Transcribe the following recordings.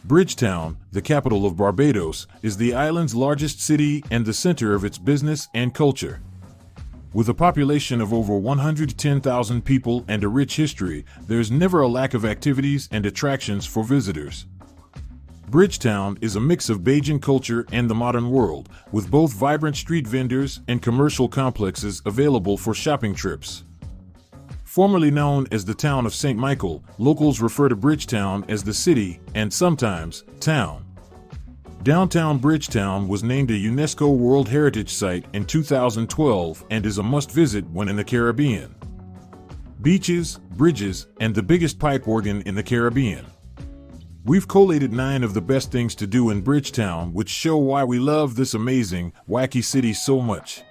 Bridgetown, the capital of Barbados, is the island's largest city and the center of its business and culture. With a population of over 110,000 people and a rich history, there's never a lack of activities and attractions for visitors. Bridgetown is a mix of Bajan culture and the modern world, with both vibrant street vendors and commercial complexes available for shopping trips. Formerly known as the town of St. Michael, locals refer to Bridgetown as the city and sometimes town. Downtown Bridgetown was named a UNESCO World Heritage Site in 2012 and is a must-visit when in the Caribbean. Beaches, bridges, and the biggest pipe organ in the Caribbean. We've collated 9 of the best things to do in Bridgetown, which show why we love this amazing, wacky city so much.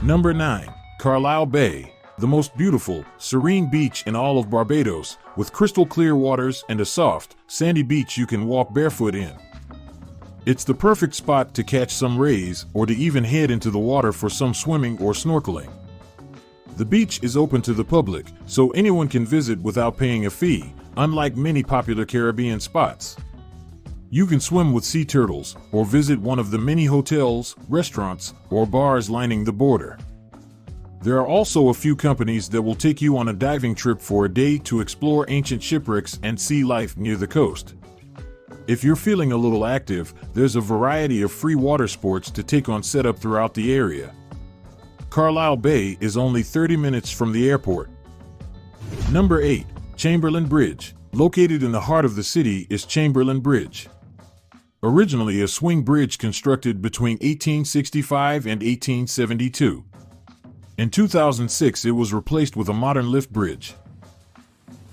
Number 9. Carlisle Bay, the most beautiful, serene beach in all of Barbados, with crystal clear waters and a soft, sandy beach you can walk barefoot in. It's the perfect spot to catch some rays or to even head into the water for some swimming or snorkeling. The beach is open to the public, so anyone can visit without paying a fee, unlike many popular Caribbean spots. You can swim with sea turtles or visit one of the many hotels, restaurants, or bars lining the border. There are also a few companies that will take you on a diving trip for a day to explore ancient shipwrecks and sea life near the coast. If you're feeling a little active, there's a variety of free water sports to take on set up throughout the area. Carlisle Bay is only 30 minutes from the airport. Number 8. Chamberlain Bridge. Located in the heart of the city is Chamberlain Bridge. Originally a swing bridge constructed between 1865 and 1872. In 2006, it was replaced with a modern lift bridge.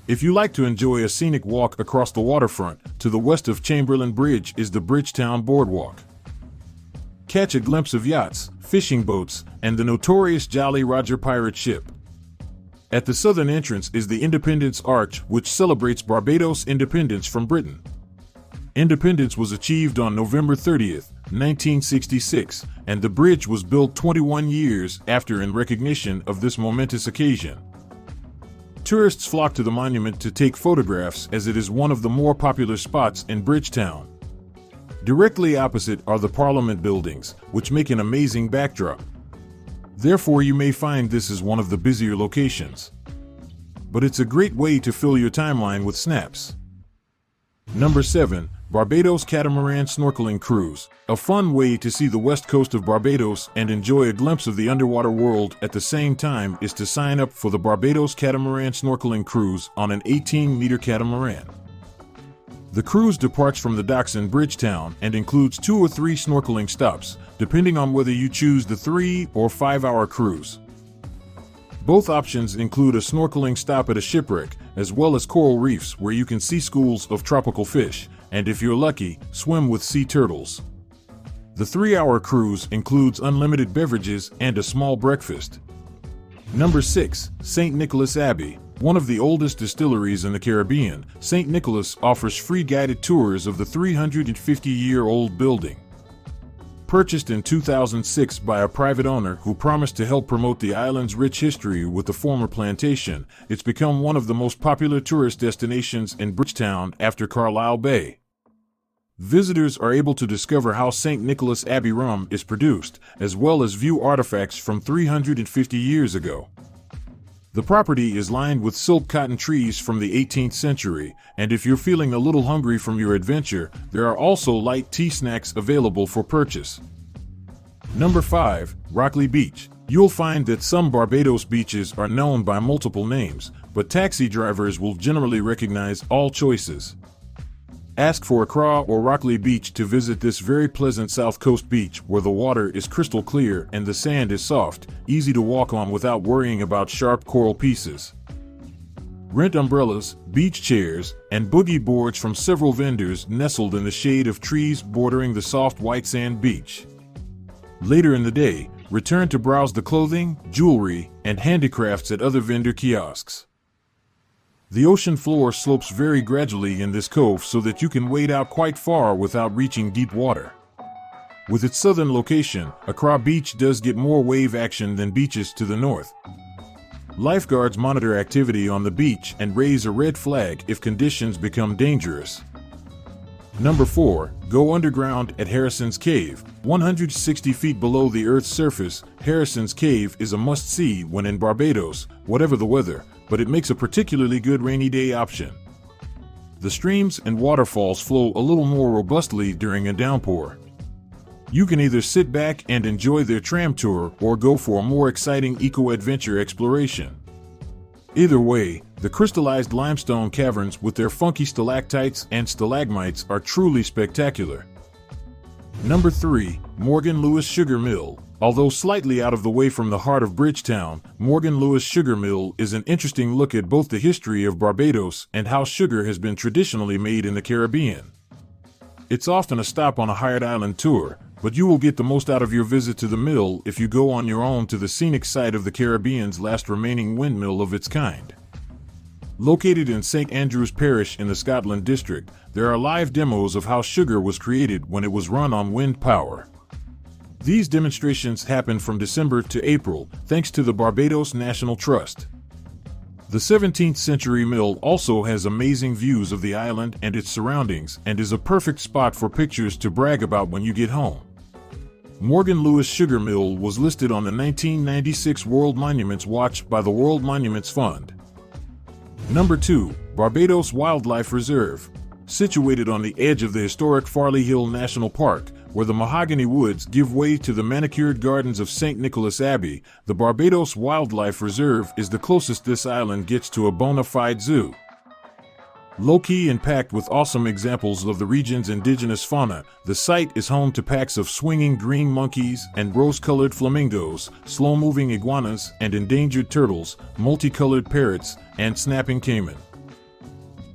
If you like to enjoy a scenic walk across the waterfront, to the west of Chamberlain Bridge is the Bridgetown Boardwalk. Catch a glimpse of yachts, fishing boats, and the notorious Jolly Roger pirate ship. At the southern entrance is the Independence Arch, which celebrates Barbados' independence from Britain. Independence was achieved on November 30th, 1966, and the bridge was built 21 years after in recognition of this momentous occasion. Tourists flock to the monument to take photographs as it is one of the more popular spots in Bridgetown. Directly opposite are the Parliament buildings, which make an amazing backdrop. Therefore, you may find this is one of the busier locations. But it's a great way to fill your timeline with snaps. Number 7. Barbados Catamaran Snorkeling Cruise. A fun way to see the west coast of Barbados and enjoy a glimpse of the underwater world at the same time is to sign up for the Barbados Catamaran Snorkeling Cruise on an 18-meter catamaran. The cruise departs from the docks in Bridgetown and includes 2 or 3 snorkeling stops, depending on whether you choose the 3 or 5-hour cruise. Both options include a snorkeling stop at a shipwreck, as well as coral reefs where you can see schools of tropical fish, and if you're lucky, swim with sea turtles. The 3-hour cruise includes unlimited beverages and a small breakfast. Number 6. St. Nicholas Abbey. One of the oldest distilleries in the Caribbean, St. Nicholas offers free guided tours of the 350-year-old building. Purchased in 2006 by a private owner who promised to help promote the island's rich history with the former plantation, it's become one of the most popular tourist destinations in Bridgetown after Carlisle Bay. Visitors are able to discover how St. Nicholas Abbey rum is produced, as well as view artifacts from 350 years ago. The property is lined with silk cotton trees from the 18th century, and if you're feeling a little hungry from your adventure, there are also light tea snacks available for purchase. Number 5. Rockley Beach. You'll find that some Barbados beaches are known by multiple names, but taxi drivers will generally recognize all choices. Ask for Accra or Rockley Beach to visit this very pleasant South Coast beach where the water is crystal clear and the sand is soft, easy to walk on without worrying about sharp coral pieces. Rent umbrellas, beach chairs, and boogie boards from several vendors nestled in the shade of trees bordering the soft white sand beach. Later in the day, return to browse the clothing, jewelry, and handicrafts at other vendor kiosks. The ocean floor slopes very gradually in this cove so that you can wade out quite far without reaching deep water. With its southern location, Accra Beach does get more wave action than beaches to the north. Lifeguards monitor activity on the beach and raise a red flag if conditions become dangerous. Number 4. Go underground at Harrison's Cave. 160 feet below the Earth's surface, Harrison's Cave is a must-see when in Barbados, whatever the weather, but it makes a particularly good rainy day option. The streams and waterfalls flow a little more robustly during a downpour. You can either sit back and enjoy their tram tour or go for a more exciting eco-adventure exploration. Either way, the crystallized limestone caverns with their funky stalactites and stalagmites are truly spectacular. Number 3. Morgan Lewis Sugar Mill. Although slightly out of the way from the heart of Bridgetown, Morgan Lewis Sugar Mill is an interesting look at both the history of Barbados and how sugar has been traditionally made in the Caribbean. It's often a stop on a hired island tour, but you will get the most out of your visit to the mill if you go on your own to the scenic site of the Caribbean's last remaining windmill of its kind. Located in St. Andrews Parish in the Scotland District, there are live demos of how sugar was created when it was run on wind power. These demonstrations happen from December to April, thanks to the Barbados National Trust. The 17th century mill also has amazing views of the island and its surroundings and is a perfect spot for pictures to brag about when you get home. Morgan Lewis Sugar Mill was listed on the 1996 World Monuments Watch by the World Monuments Fund. Number 2. Barbados Wildlife Reserve. Situated on the edge of the historic Farley Hill National Park, where the mahogany woods give way to the manicured gardens of St. Nicholas Abbey, the Barbados Wildlife Reserve is the closest this island gets to a bona fide zoo. Low-key and packed with awesome examples of the region's indigenous fauna, the site is home to packs of swinging green monkeys and rose-colored flamingos, slow-moving iguanas and endangered turtles, multicolored parrots, and snapping caiman.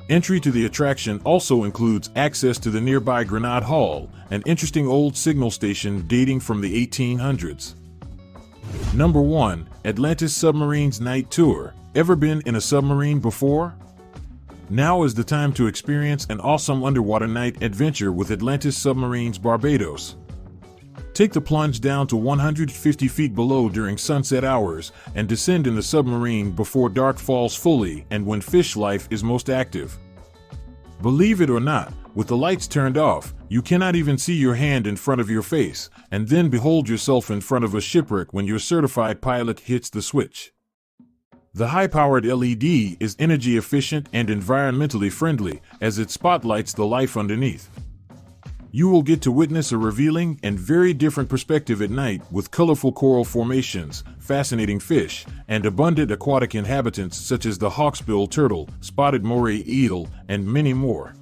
Entry to the attraction also includes access to the nearby Grenade Hall, an interesting old signal station dating from the 1800s. Number 1. Atlantis Submarine's Night Tour. Ever been in a submarine before? Now is the time to experience an awesome underwater night adventure with Atlantis Submarines Barbados. Take the plunge down to 150 feet below during sunset hours and descend in the submarine before dark falls fully and when fish life is most active. Believe it or not, with the lights turned off, you cannot even see your hand in front of your face, and then behold yourself in front of a shipwreck when your certified pilot hits the switch. The high-powered LED is energy efficient and environmentally friendly as it spotlights the life underneath. You will get to witness a revealing and very different perspective at night with colorful coral formations, fascinating fish, and abundant aquatic inhabitants such as the hawksbill turtle, spotted moray eel, and many more.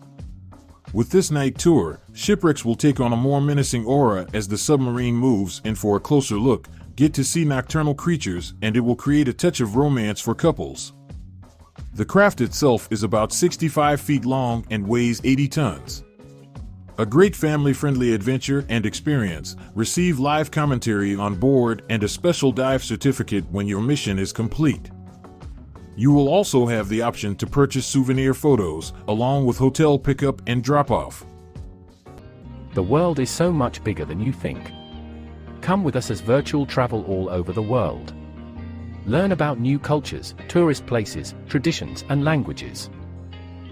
With this night tour, shipwrecks will take on a more menacing aura as the submarine moves in for a closer look, get to see nocturnal creatures, and it will create a touch of romance for couples. The craft itself is about 65 feet long and weighs 80 tons. A great family-friendly adventure and experience. Receive live commentary on board and a special dive certificate when your mission is complete. You will also have the option to purchase souvenir photos, along with hotel pickup and drop-off. The world is so much bigger than you think. Come with us as virtual travel all over the world. Learn about new cultures, tourist places, traditions, and languages.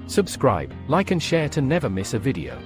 Subscribe, like and share to never miss a video.